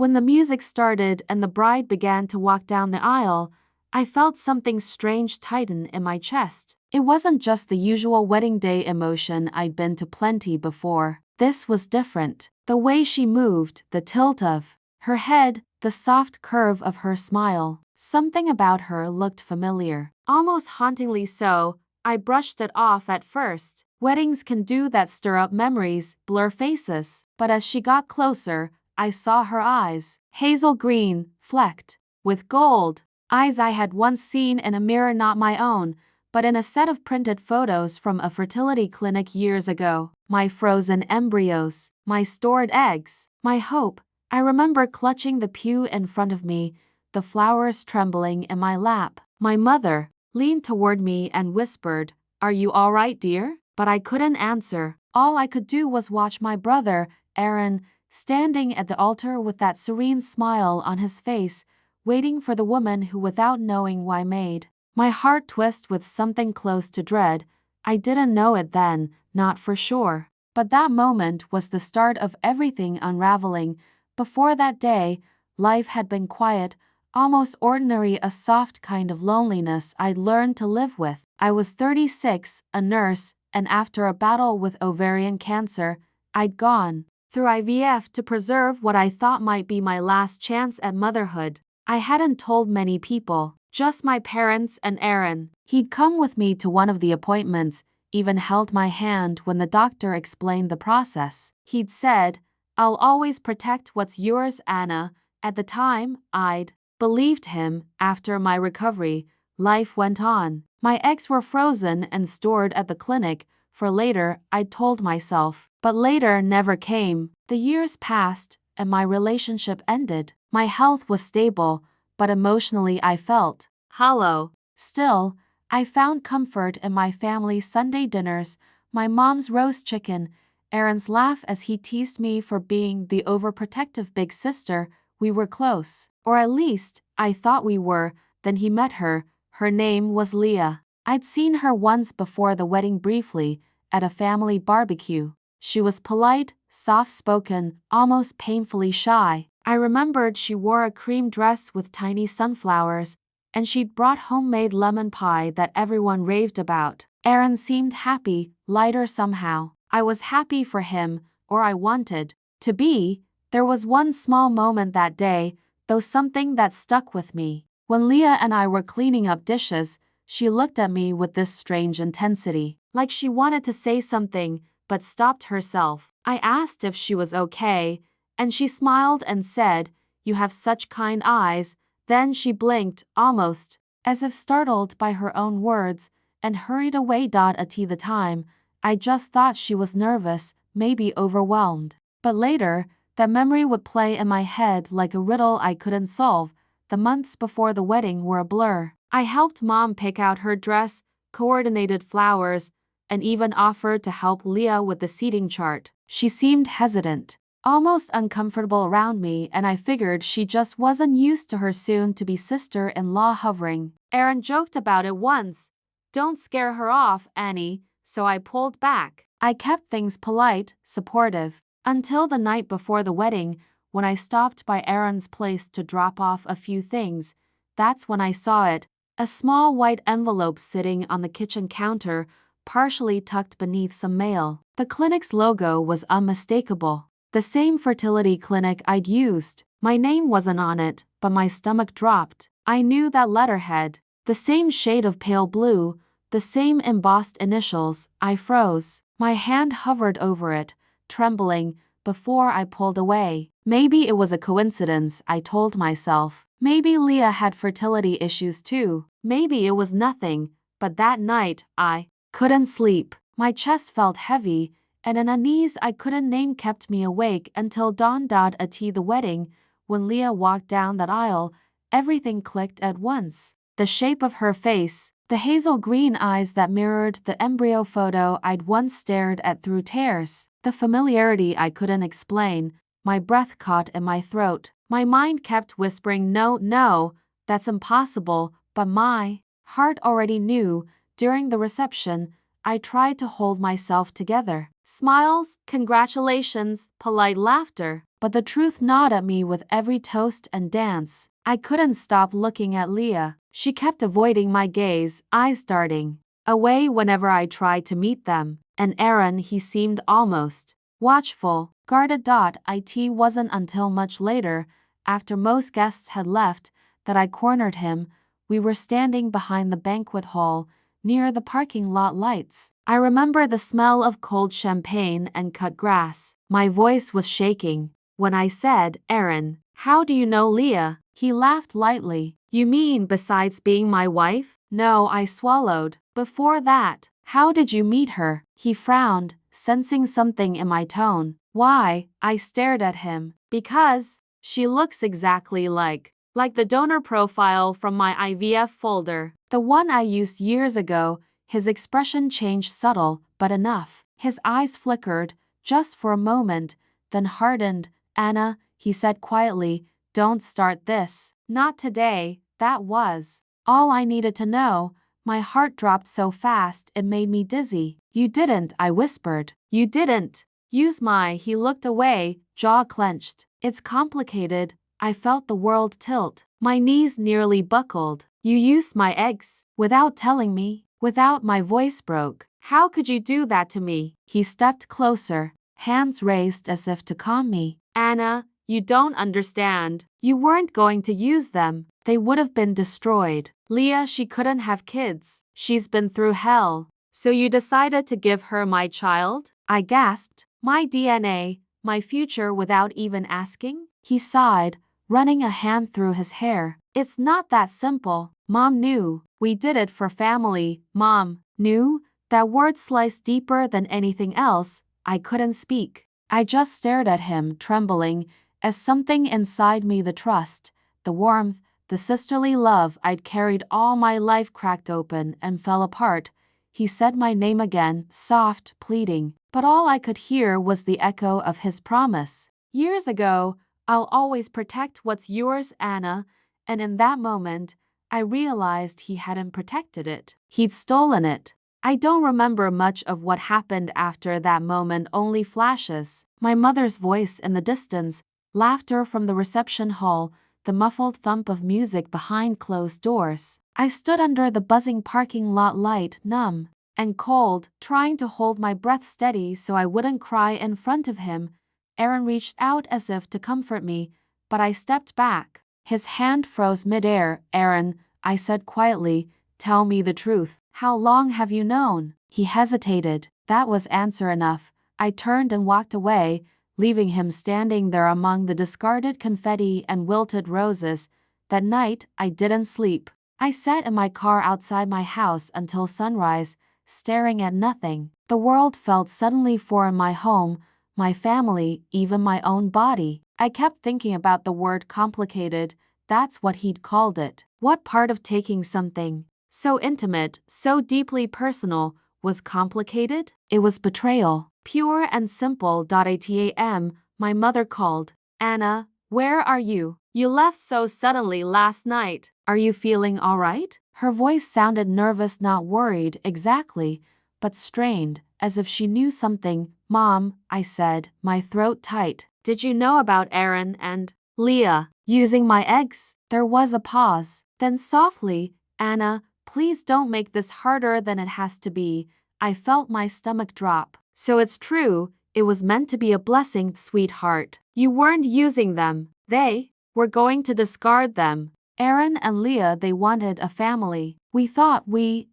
When the music started and the bride began to walk down the aisle, I felt something strange tighten in my chest. It wasn't just the usual wedding day emotion I'd been to plenty before. This was different. The way she moved, the tilt of her head, the soft curve of her smile. Something about her looked familiar, almost hauntingly so. I brushed it off at first. Weddings can do that, stir up memories, blur faces. But as she got closer, I saw her eyes. Hazel green, flecked with gold. Eyes I had once seen in a mirror, not my own, but in a set of printed photos from a fertility clinic years ago. My frozen embryos, my stored eggs, my hope. I remember clutching the pew in front of me, the flowers trembling in my lap. My mother leaned toward me and whispered, "Are you all right, dear?" But I couldn't answer. All I could do was watch my brother, Aaron, standing at the altar with that serene smile on his face, waiting for the woman who, without knowing why, made my heart twist with something close to dread. I didn't know it then, not for sure. But that moment was the start of everything unraveling. Before that day, life had been quiet, almost ordinary, a soft kind of loneliness I'd learned to live with. I was 36, a nurse, and after a battle with ovarian cancer, I'd gone through IVF to preserve what I thought might be my last chance at motherhood. I hadn't told many people, just my parents and Aaron. He'd come with me to one of the appointments, even held my hand when the doctor explained the process. He'd said, "I'll always protect what's yours, Anna." At the time, I'd believed him. After my recovery, life went on. My eggs were frozen and stored at the clinic for later, I'd told myself. But later never came. The years passed, and my relationship ended. My health was stable, but emotionally I felt hollow. Still, I found comfort in my family's Sunday dinners, my mom's roast chicken, Aaron's laugh as he teased me for being the overprotective big sister. We were close. Or at least, I thought we were. Then he met her. Her name was Leah. I'd seen her once before the wedding briefly, at a family barbecue. She was polite, soft-spoken, almost painfully shy. I remembered she wore a cream dress with tiny sunflowers, and she'd brought homemade lemon pie that everyone raved about. Aaron seemed happy, lighter somehow. I was happy for him, or I wanted to be. There was one small moment that day, though, something that stuck with me. When Leah and I were cleaning up dishes, she looked at me with this strange intensity, like she wanted to say something, but stopped herself. I asked if she was okay, and she smiled and said, "You have such kind eyes." Then she blinked, almost as if startled by her own words, and hurried away. At the time, I just thought she was nervous, maybe overwhelmed. But later, that memory would play in my head like a riddle I couldn't solve. The months before the wedding were a blur. I helped Mom pick out her dress, coordinated flowers, and even offered to help Leah with the seating chart. She seemed hesitant, almost uncomfortable around me, and I figured she just wasn't used to her soon-to-be sister-in-law hovering. Aaron joked about it once. "Don't scare her off, Annie," so I pulled back. I kept things polite, supportive, until the night before the wedding, when I stopped by Aaron's place to drop off a few things. That's when I saw it, a small white envelope sitting on the kitchen counter, partially tucked beneath some mail. The clinic's logo was unmistakable. The same fertility clinic I'd used. My name wasn't on it, but my stomach dropped. I knew that letterhead. The same shade of pale blue, the same embossed initials. I froze. My hand hovered over it, trembling, before I pulled away. Maybe it was a coincidence, I told myself. Maybe Leah had fertility issues too. Maybe it was nothing. But that night, I couldn't sleep. My chest felt heavy, and an unease I couldn't name kept me awake until dawn. At the wedding, when Leah walked down that aisle, everything clicked at once. The shape of her face, the hazel green eyes that mirrored the embryo photo I'd once stared at through tears, the familiarity I couldn't explain. My breath caught in my throat. My mind kept whispering, "No, no, that's impossible," but my heart already knew. During the reception, I tried to hold myself together. Smiles, congratulations, polite laughter. but the truth gnawed at me with every toast and dance. I couldn't stop looking at Leah. She kept avoiding my gaze, eyes darting away whenever I tried to meet them. And Aaron, he seemed almost watchful, guarded. It wasn't until much later, after most guests had left, that I cornered him. We were standing behind the banquet hall, near the parking lot lights. I remember the smell of cold champagne and cut grass. My voice was shaking when I said, "Aaron, how do you know Leah?" He laughed lightly. "You mean besides being my wife?" "No," I swallowed. "Before that, how did you meet her?" He frowned, sensing something in my tone. "Why?" I stared at him. "Because she looks exactly like the donor profile from my IVF folder. The one I used years ago." His expression changed, subtle, but enough. His eyes flickered, just for a moment, then hardened. "Anna," he said quietly, "don't start this. Not today." That was all I needed to know. My heart dropped so fast it made me dizzy. "You didn't," I whispered. "You didn't use my..." He looked away, jaw clenched. "It's complicated." I felt the world tilt. My knees nearly buckled. "You used my eggs without telling me." Without, my voice broke. "How could you do that to me?" He stepped closer, hands raised as if to calm me. "Anna, you don't understand. You weren't going to use them. They would have been destroyed. Leah, she couldn't have kids. She's been through hell. So you decided to give her my child?" I gasped. "My DNA, my future, without even asking?" He sighed, running a hand through his hair. "It's not that simple. Mom knew. We did it for family." "Mom knew?" That word sliced deeper than anything else. I couldn't speak. I just stared at him, trembling, as something inside me, the trust, the warmth, the sisterly love I'd carried all my life, cracked open and fell apart. He said my name again, soft, pleading, but all I could hear was the echo of his promise. "Years ago, I'll always protect what's yours, Anna." And in that moment, I realized he hadn't protected it. He'd stolen it. I don't remember much of what happened after that moment, only flashes. My mother's voice in the distance, laughter from the reception hall, the muffled thump of music behind closed doors. I stood under the buzzing parking lot light, numb and cold, trying to hold my breath steady so I wouldn't cry in front of him. Aaron reached out as if to comfort me, but I stepped back. His hand froze midair. "Aaron," I said quietly, "tell me the truth. How long have you known?" He hesitated. That was answer enough. I turned and walked away, leaving him standing there among the discarded confetti and wilted roses. That night, I didn't sleep. I sat in my car outside my house until sunrise, staring at nothing. The world felt suddenly foreign. My home, my family, even my own body. I kept thinking about the word complicated. That's what he'd called it. What part of taking something so intimate, so deeply personal, was complicated? It was betrayal. Pure and simple. 8 a.m., my mother called. "Anna, where are you? You left so suddenly last night. Are you feeling all right?" Her voice sounded nervous, not worried exactly, but strained, as if she knew something. "Mom," I said, my throat tight. "Did you know about Aaron and Leah using my eggs?" There was a pause. Then softly, "Anna, please don't make this harder than it has to be." I felt my stomach drop. "So it's true. It was meant to be a blessing, sweetheart. You weren't using them. They were going to discard them. Aaron and Leah, they wanted a family. We thought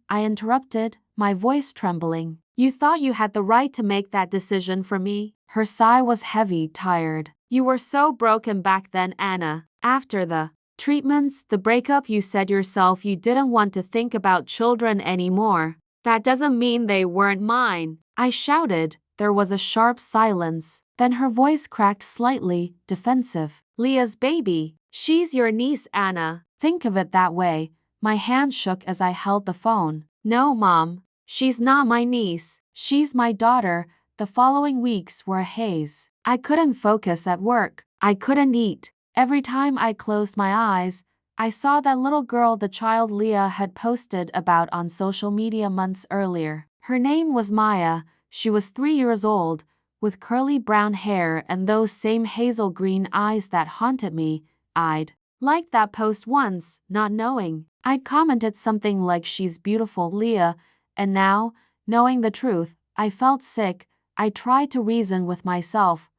I interrupted, my voice trembling. "You thought you had the right to make that decision for me?" Her sigh was heavy, tired. "You were so broken back then, Anna. After the treatments, the breakup, you said yourself you didn't want to think about children anymore. That doesn't mean they weren't mine." I shouted. There was a sharp silence. Then her voice cracked slightly, defensive. "Leah's baby. She's your niece, Anna. Think of it that way." My hand shook as I held the phone. "No, Mom. She's not my niece. She's my daughter." The following weeks were a haze. I couldn't focus at work. I couldn't eat. Every time I closed my eyes, I saw that little girl, the child Leah had posted about on social media months earlier. Her name was Maya. She was 3 years old, with curly brown hair and those same hazel green eyes that haunted me. I'd liked that post once, not knowing. I'd commented something like she's beautiful, Leah, and now, knowing the truth, I felt sick. I tried to reason with myself.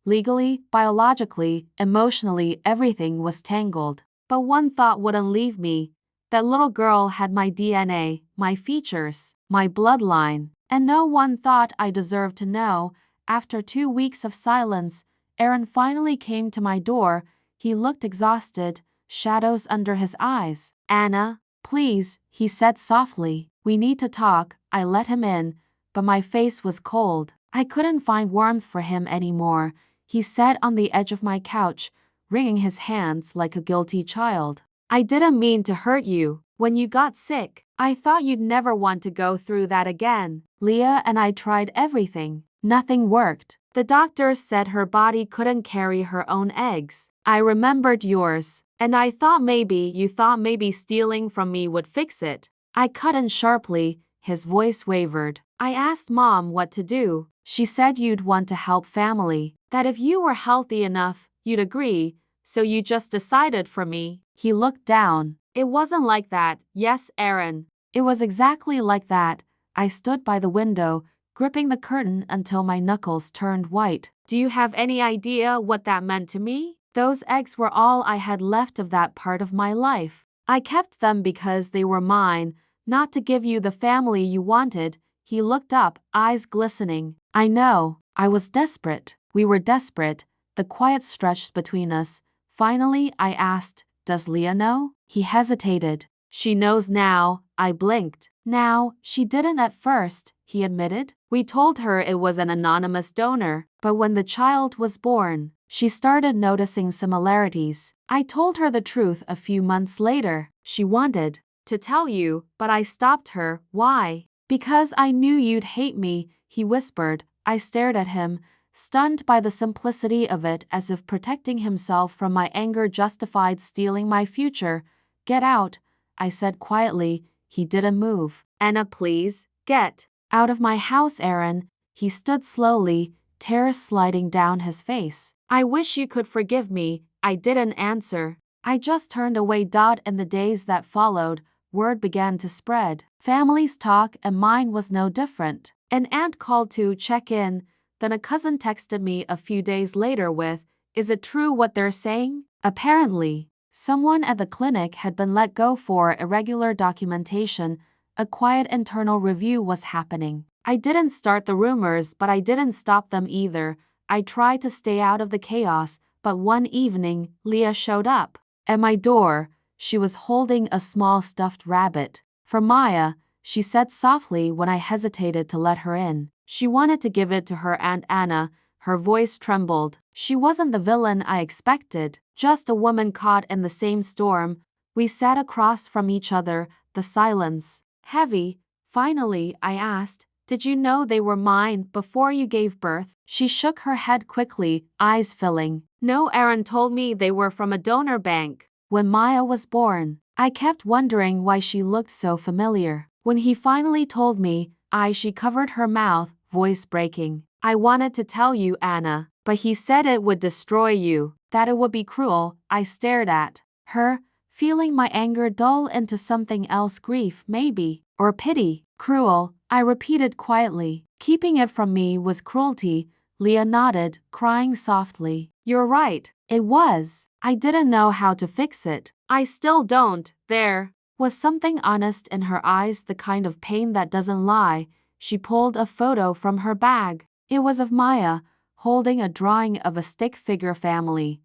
Legally, biologically, emotionally, everything was tangled. But one thought wouldn't leave me. That little girl had my DNA, my features, my bloodline. And no one thought I deserved to know. After 2 weeks of silence, Aaron finally came to my door. He looked exhausted, shadows under his eyes. "Anna, please," he said softly. "We need to talk." I let him in, but my face was cold. I couldn't find warmth for him anymore. He sat on the edge of my couch, wringing his hands like a guilty child. "I didn't mean to hurt you. When you got sick, I thought you'd never want to go through that again. Leah and I tried everything. Nothing worked. The doctors said her body couldn't carry her own eggs. I remembered yours, and I thought maybe stealing from me would fix it." I cut in sharply. His voice wavered. "I asked Mom what to do. She said you'd want to help family, that if you were healthy enough, you'd agree, so you just decided for me." He looked down. "It wasn't like that, yes, Aaron." It was exactly like that. I stood by the window, gripping the curtain until my knuckles turned white. "Do you have any idea what that meant to me? Those eggs were all I had left of that part of my life. I kept them because they were mine, not to give you the family you wanted." He looked up, eyes glistening. "I know. I was desperate. We were desperate." The quiet stretched between us. Finally, I asked, "Does Leah know?" He hesitated. "She knows now." I blinked. "Now, she didn't at first," he admitted. "We told her it was an anonymous donor, but when the child was born, she started noticing similarities. I told her the truth a few months later. She wanted to tell you, but I stopped her." "Why?" "Because I knew you'd hate me," he whispered. I stared at him, stunned by the simplicity of it, as if protecting himself from my anger justified stealing my future. "Get out," I said quietly. He didn't move. "Anna, please, get out of my house, Aaron." He stood slowly, tears sliding down his face. "I wish you could forgive me." I didn't answer. I just turned away. In the days that followed, word began to spread. Families talk, and mine was no different. An aunt called to check in, then a cousin texted me a few days later with, "Is it true what they're saying?" Apparently, someone at the clinic had been let go for irregular documentation. A quiet internal review was happening. I didn't start the rumors, but I didn't stop them either. I tried to stay out of the chaos, but one evening, Leah showed up at my door. She was holding a small stuffed rabbit. "For Maya," she said softly when I hesitated to let her in. She wanted to give it to her Aunt Anna. Her voice trembled. She wasn't the villain I expected, just a woman caught in the same storm. We sat across from each other, the silence heavy. "Finally," I asked, "did you know they were mine before you gave birth?" She shook her head quickly, eyes filling. "No, Aaron told me they were from a donor bank when Maya was born." I kept wondering why she looked so familiar. When he finally told me, she covered her mouth, voice breaking. "I wanted to tell you, Anna, but he said it would destroy you, that it would be cruel." I stared at her, feeling my anger dull into something else, grief maybe, or pity. "Cruel," I repeated quietly. "Keeping it from me was cruelty." Leah nodded, crying softly. "You're right, it was. I didn't know how to fix it. I still don't." There was something honest in her eyes, the kind of pain that doesn't lie. She pulled a photo from her bag. It was of Maya, holding a drawing of a stick-figure family.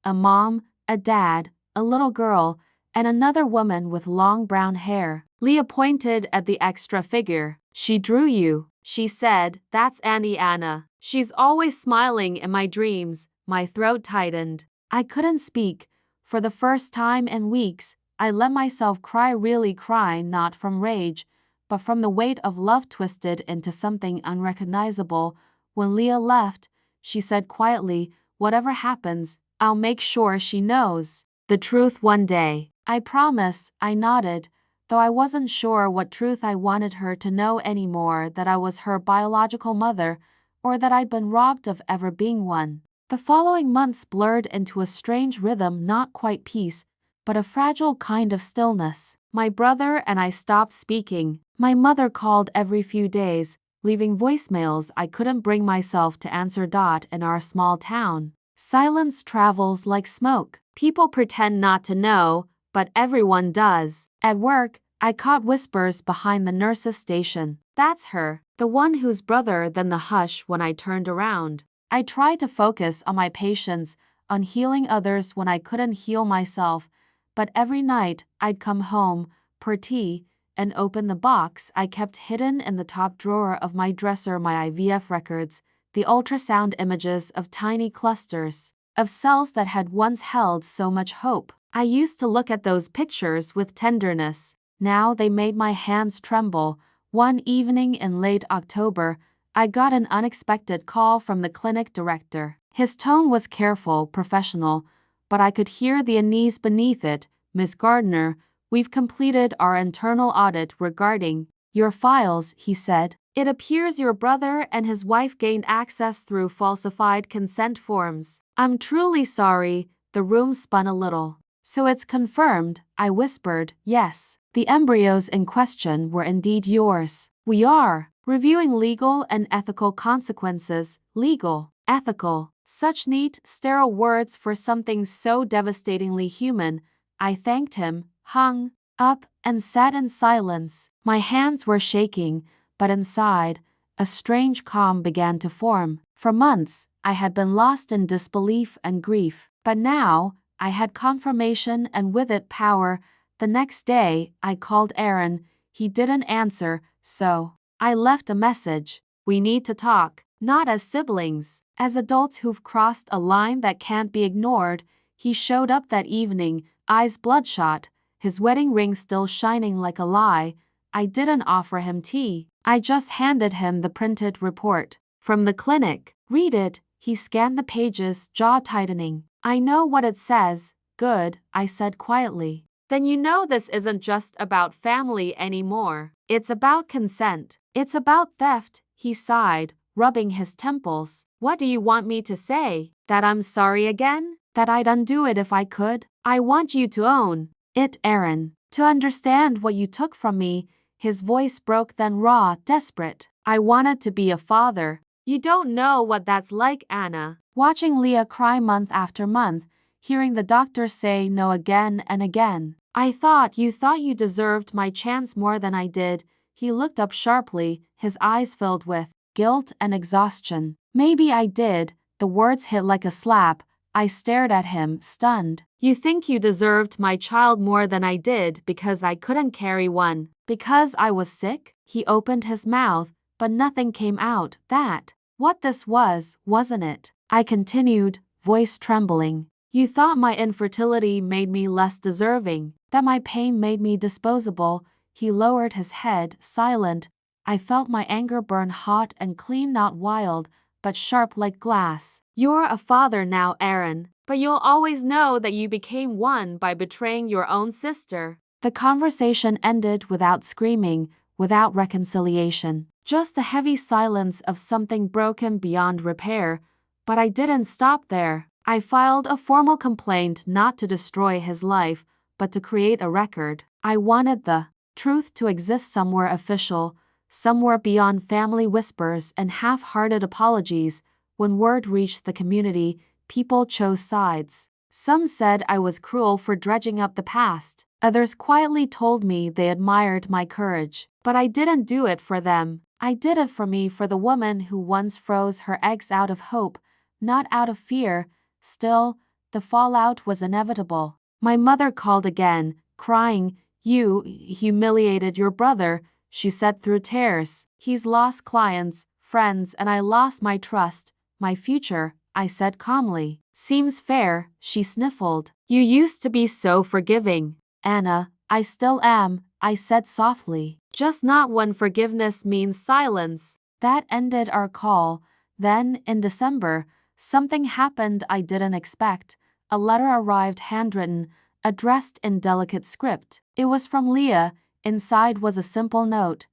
A mom, a dad, a little girl, and another woman with long brown hair. Leah pointed at the extra figure. "She drew you," she said. "That's Auntie Anna. She's always smiling in my dreams." My throat tightened. I couldn't speak. For the first time in weeks, I let myself cry, really cry, not from rage, but from the weight of love twisted into something unrecognizable. When Leah left, she said quietly, "Whatever happens, I'll make sure she knows the truth one day." "I promise," I nodded, though I wasn't sure what truth I wanted her to know anymore, that I was her biological mother, or that I'd been robbed of ever being one. The following months blurred into a strange rhythm, not quite peace, but a fragile kind of stillness. My brother and I stopped speaking. My mother called every few days, leaving voicemails I couldn't bring myself to answer. In our small town, silence travels like smoke. People pretend not to know, but everyone does. At work, I caught whispers behind the nurse's station. "That's her, the one whose brother." Then the hush when I turned around. I tried to focus on my patients, on healing others when I couldn't heal myself, but every night I'd come home, pour tea, and open the box I kept hidden in the top drawer of my dresser, my IVF records, the ultrasound images of tiny clusters of cells that had once held so much hope. I used to look at those pictures with tenderness. Now they made my hands tremble. One evening in late October, I got an unexpected call from the clinic director. His tone was careful, professional, but I could hear the unease beneath it. "Miss Gardner, we've completed our internal audit regarding your files," he said. "It appears your brother and his wife gained access through falsified consent forms. I'm truly sorry." The room spun a little. "So it's confirmed," I whispered. "Yes, the embryos in question were indeed yours. We are reviewing legal and ethical consequences." Legal, ethical, such neat, sterile words for something so devastatingly human. I thanked him, hung up, and sat in silence. My hands were shaking, but inside, a strange calm began to form. For months, I had been lost in disbelief and grief, but now, I had confirmation and with it power. The next day, I called Aaron. He didn't answer, so I left a message. "We need to talk, not as siblings, as adults who've crossed a line that can't be ignored." He showed up that evening, eyes bloodshot, his wedding ring still shining like a lie. I didn't offer him tea. I just handed him the printed report from the clinic. "Read it." He scanned the pages, jaw tightening. "I know what it says." "Good," I said quietly. "Then you know this isn't just about family anymore. It's about consent. It's about theft." He sighed, rubbing his temples. "What do you want me to say? That I'm sorry again? That I'd undo it if I could? I want you to own it, Aaron. To understand what you took from me." His voice broke, then raw, desperate. "I wanted to be a father. You don't know what that's like, Anna." Watching Leah cry month after month, hearing the doctor say no again and again. "I thought you deserved my chance more than I did." He looked up sharply, his eyes filled with guilt and exhaustion. "Maybe I did." The words hit like a slap. I stared at him, stunned. "You think you deserved my child more than I did because I couldn't carry one? Because I was sick?" He opened his mouth, but nothing came out. "That what this was, wasn't it?" I continued, voice trembling. "You thought my infertility made me less deserving, that my pain made me disposable." He lowered his head, silent. I felt my anger burn hot and clean, not wild, but sharp like glass. "You're a father now, Aaron, but you'll always know that you became one by betraying your own sister." The conversation ended without screaming, without reconciliation. Just the heavy silence of something broken beyond repair. But I didn't stop there. I filed a formal complaint, not to destroy his life, but to create a record. I wanted the truth to exist somewhere official, somewhere beyond family whispers and half-hearted apologies. When word reached the community, people chose sides. Some said I was cruel for dredging up the past. Others quietly told me they admired my courage. But I didn't do it for them. I did it for me, for the woman who once froze her eggs out of hope, not out of fear. Still, the fallout was inevitable. My mother called again, crying. "You humiliated your brother," she said through tears. "He's lost clients, friends, and I lost my trust, my future," I said calmly. "Seems fair," she sniffled. "You used to be so forgiving." "Anna, I still am," I said softly. "Just not when forgiveness means silence." That ended our call. Then, in December, something happened I didn't expect. A letter arrived, handwritten, addressed in delicate script. It was from Leah. Inside was a simple note.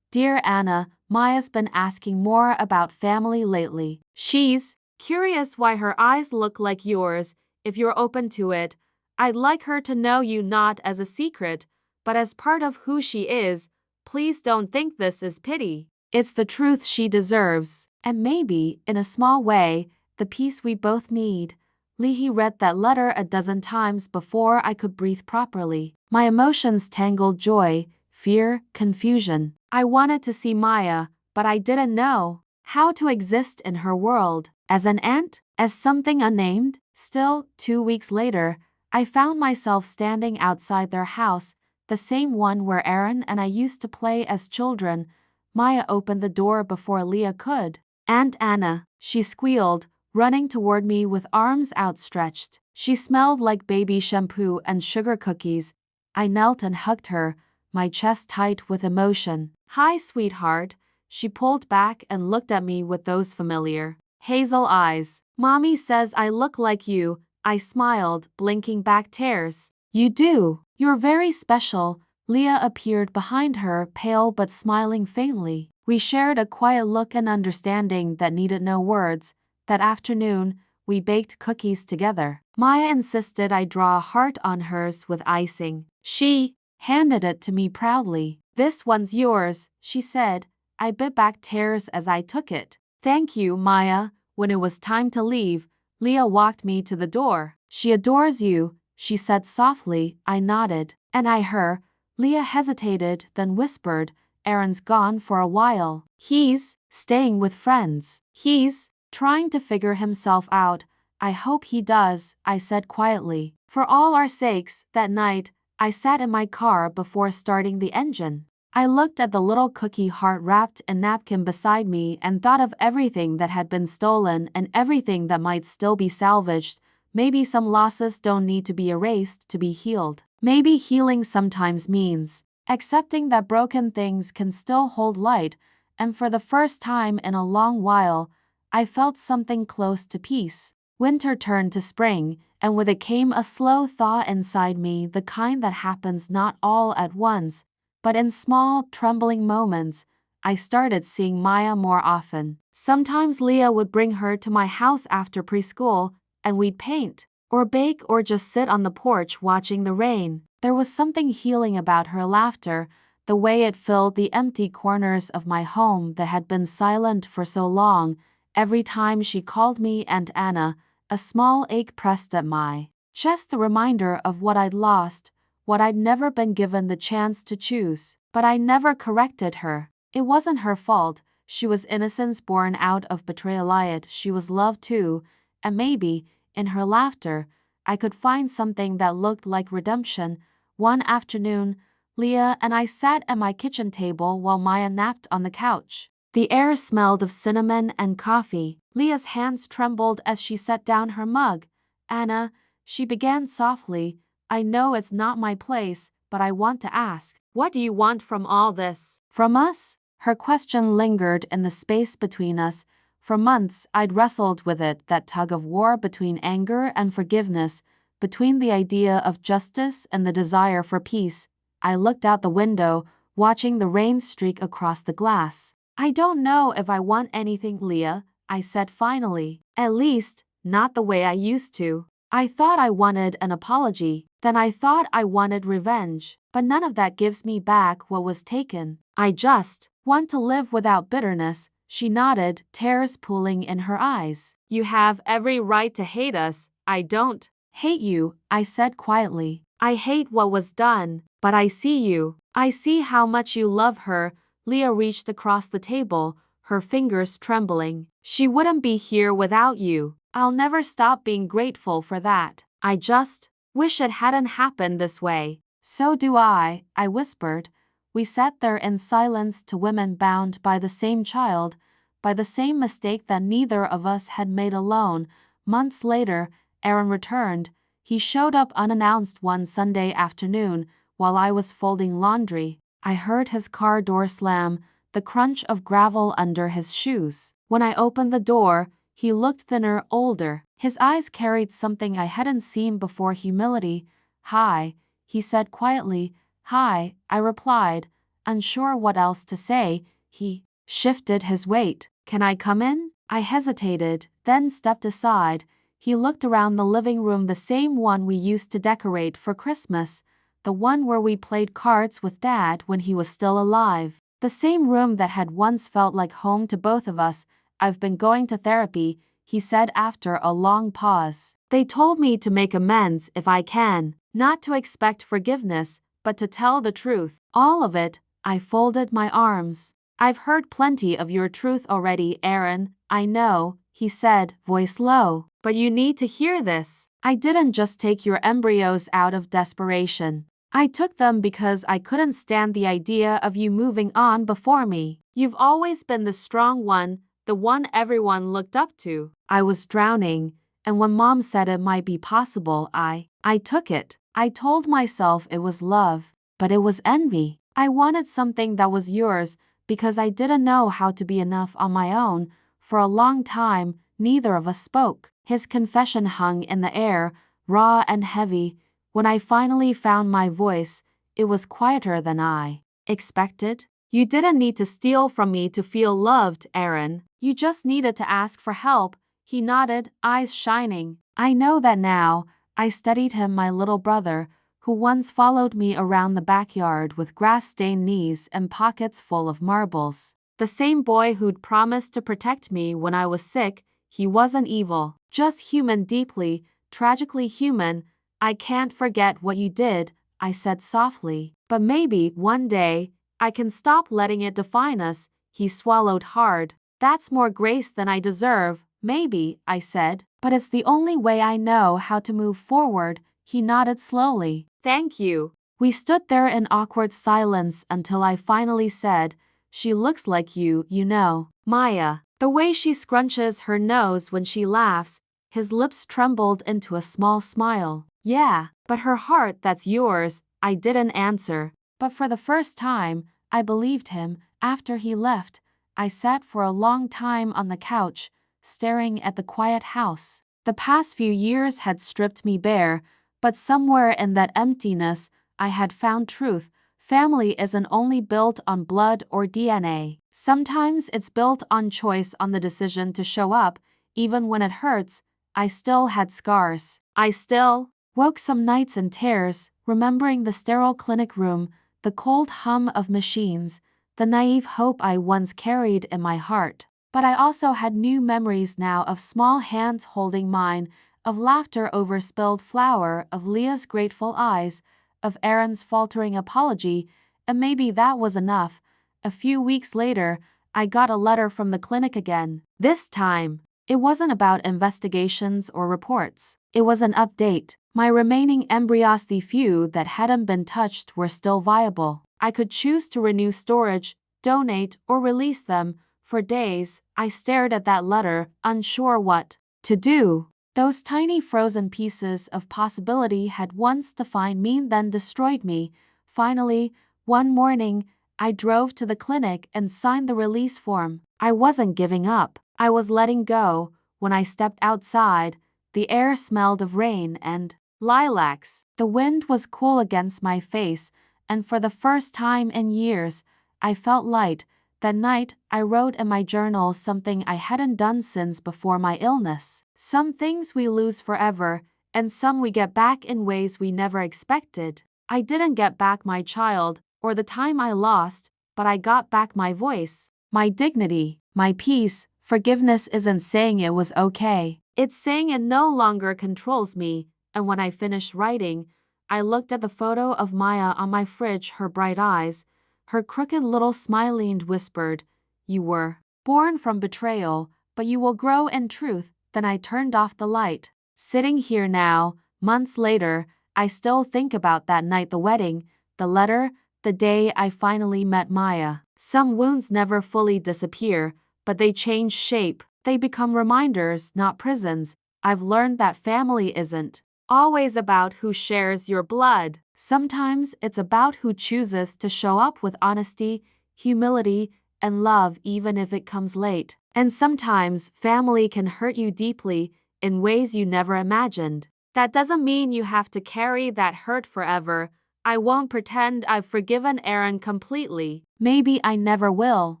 "Dear Anna, Maya's been asking more about family lately. She's curious why her eyes look like yours. If you're open to it, I'd like her to know you not as a secret, but as part of who she is. Please don't think this is pity. It's the truth she deserves, and maybe, in a small way, the peace we both need. Leahy read that letter a dozen times before I could breathe properly. My emotions tangled: joy, fear, confusion. I wanted to see Maya, but I didn't know how to exist in her world. As an aunt? As something unnamed? Still, 2 weeks later, I found myself standing outside their house, the same one where Aaron and I used to play as children. Maya opened the door before Leah could. "Aunt Anna," she squealed, running toward me with arms outstretched. She smelled like baby shampoo and sugar cookies. I knelt and hugged her, my chest tight with emotion. "Hi, sweetheart." She pulled back and looked at me with those familiar hazel eyes. "Mommy says I look like you." I smiled, blinking back tears. "You do. You're very special." Leah appeared behind her, pale but smiling faintly. We shared a quiet look and understanding that needed no words. That afternoon, we baked cookies together. Maya insisted I draw a heart on hers with icing. She handed it to me proudly. "This one's yours," she said. I bit back tears as I took it. "Thank you, Maya." When it was time to leave, Leah walked me to the door. "She adores you," she said softly. I nodded. "And I her." Leah hesitated, then whispered, "Aaron's gone for a while. He's staying with friends. He's trying to figure himself out." "I hope he does," I said quietly. "For all our sakes." That night, I sat in my car before starting the engine. I looked at the little cookie heart wrapped in napkin beside me and thought of everything that had been stolen and everything that might still be salvaged. Maybe some losses don't need to be erased to be healed. Maybe healing sometimes means accepting that broken things can still hold light, and for the first time in a long while, I felt something close to peace. Winter turned to spring, and with it came a slow thaw inside me, the kind that happens not all at once, but in small, trembling moments. I started seeing Maya more often. Sometimes Leah would bring her to my house after preschool, and we'd paint, or bake, or just sit on the porch watching the rain. There was something healing about her laughter, the way it filled the empty corners of my home that had been silent for so long. Every time she called me Aunt Anna, a small ache pressed at my chest, the reminder of what I'd lost, what I'd never been given the chance to choose. But I never corrected her. It wasn't her fault. She was innocence born out of betrayal. She was love too, and maybe, in her laughter, I could find something that looked like redemption. One afternoon, Leah and I sat at my kitchen table while Maya napped on the couch. The air smelled of cinnamon and coffee. Leah's hands trembled as she set down her mug. "Anna," she began softly, "I know it's not my place, but I want to ask. What do you want from all this?" "From us?" Her question lingered in the space between us. For months, I'd wrestled with it, that tug of war between anger and forgiveness, between the idea of justice and the desire for peace. I looked out the window, watching the rain streak across the glass. "I don't know if I want anything, Leah," I said finally. "At least, not the way I used to. I thought I wanted an apology. Then I thought I wanted revenge. But none of that gives me back what was taken. I just want to live without bitterness." She nodded, tears pooling in her eyes. "You have every right to hate us." "I don't hate you," I said quietly. "I hate what was done, but I see you. I see how much you love her." Leah reached across the table, her fingers trembling. "She wouldn't be here without you. I'll never stop being grateful for that. I just wish it hadn't happened this way." "So do I," I whispered. We sat there in silence, two women bound by the same child, by the same mistake that neither of us had made alone. Months later, Aaron returned. He showed up unannounced one Sunday afternoon while I was folding laundry. I heard his car door slam, the crunch of gravel under his shoes. When I opened the door, he looked thinner, older. His eyes carried something I hadn't seen before: humility. "Hi," he said quietly. "Hi," I replied, unsure what else to say. He shifted his weight. Can I come in? I hesitated, then stepped aside. He looked around the living room, the same one we used to decorate for Christmas, the one where we played cards with Dad when he was still alive. The same room that had once felt like home to both of us. I've been going to therapy, he said after a long pause. They told me to make amends if I can, not to expect forgiveness, but to tell the truth. All of it. I folded my arms. I've heard plenty of your truth already, Aaron. I know, he said, voice low. But you need to hear this. I didn't just take your embryos out of desperation. I took them because I couldn't stand the idea of you moving on before me. You've always been the strong one, the one everyone looked up to. I was drowning, and when Mom said it might be possible, I took it. I told myself it was love, but it was envy. I wanted something that was yours because I didn't know how to be enough on my own. For a long time, neither of us spoke. His confession hung in the air, raw and heavy. When I finally found my voice, it was quieter than I expected. You didn't need to steal from me to feel loved, Aaron. You just needed to ask for help. He nodded, eyes shining. I know that now. I studied him, my little brother, who once followed me around the backyard with grass-stained knees and pockets full of marbles. The same boy who'd promised to protect me when I was sick. He wasn't evil, just human, deeply, tragically human. I can't forget what you did, I said softly. But maybe, one day, I can stop letting it define us. He swallowed hard. That's more grace than I deserve. Maybe, I said. But it's the only way I know how to move forward. He nodded slowly. Thank you. We stood there in awkward silence until I finally said, she looks like you know. Maya. The way she scrunches her nose when she laughs. His lips trembled into a small smile. Yeah, but her heart, that's yours. I didn't answer. But for the first time, I believed him. After he left, I sat for a long time on the couch, staring at the quiet house. The past few years had stripped me bare, but somewhere in that emptiness, I had found truth. Family isn't only built on blood or DNA. Sometimes it's built on choice, on the decision to show up, even when it hurts. I still had scars. I still woke some nights in tears, remembering the sterile clinic room, the cold hum of machines, the naive hope I once carried in my heart. But I also had new memories now, of small hands holding mine, of laughter over spilled flour, of Leah's grateful eyes, of Aaron's faltering apology, and maybe that was enough. A few weeks later, I got a letter from the clinic again. This time, it wasn't about investigations or reports. It was an update. My remaining embryos, the few that hadn't been touched, were still viable. I could choose to renew storage, donate, or release them. For days, I stared at that letter, unsure what to do. Those tiny frozen pieces of possibility had once defined me, then destroyed me. Finally, one morning, I drove to the clinic and signed the release form. I wasn't giving up. I was letting go. When I stepped outside, the air smelled of rain and lilacs. The wind was cool against my face, and for the first time in years, I felt light. That night, I wrote in my journal something I hadn't done since before my illness. Some things we lose forever, and some we get back in ways we never expected. I didn't get back my child, or the time I lost, but I got back my voice, my dignity, my peace. Forgiveness isn't saying it was okay. It's saying it no longer controls me. And when I finished writing, I looked at the photo of Maya on my fridge, her bright eyes, her crooked little smile, and whispered, "You were born from betrayal, but you will grow in truth." Then I turned off the light. Sitting here now, months later, I still think about that night, the wedding, the letter, the day I finally met Maya. Some wounds never fully disappear, but they change shape. They become reminders, not prisons. I've learned that family isn't always about who shares your blood. Sometimes it's about who chooses to show up with honesty, humility, and love, even if it comes late. And sometimes family can hurt you deeply in ways you never imagined. That doesn't mean you have to carry that hurt forever. I won't pretend I've forgiven Aaron completely. Maybe I never will.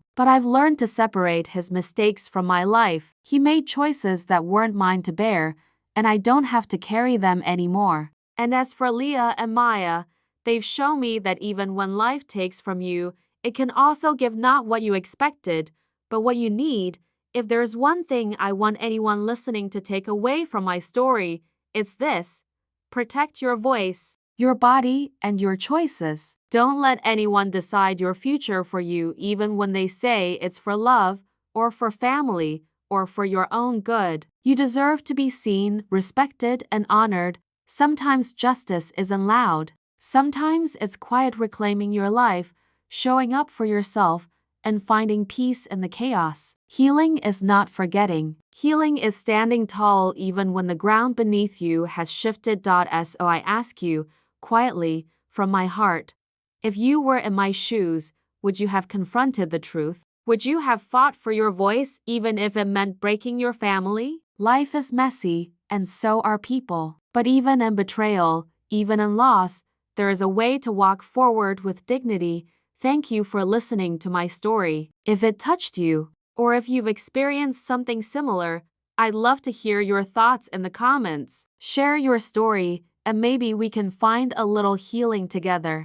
But I've learned to separate his mistakes from my life. He made choices that weren't mine to bear, and I don't have to carry them anymore. And as for Leah and Maya, they've shown me that even when life takes from you, it can also give not what you expected, but what you need. If there's one thing I want anyone listening to take away from my story, it's this: protect your voice, your body, and your choices. Don't let anyone decide your future for you, even when they say it's for love, or for family, or for your own good. You deserve to be seen, respected, and honored. Sometimes justice isn't loud. Sometimes it's quiet, reclaiming your life, showing up for yourself, and finding peace in the chaos. Healing is not forgetting. Healing is standing tall even when the ground beneath you has shifted. So I ask you, quietly, from my heart, if you were in my shoes, would you have confronted the truth? Would you have fought for your voice even if it meant breaking your family? Life is messy, and so are people. But even in betrayal, even in loss, there is a way to walk forward with dignity. Thank you for listening to my story. If it touched you, or if you've experienced something similar, I'd love to hear your thoughts in the comments. Share your story, and maybe we can find a little healing together.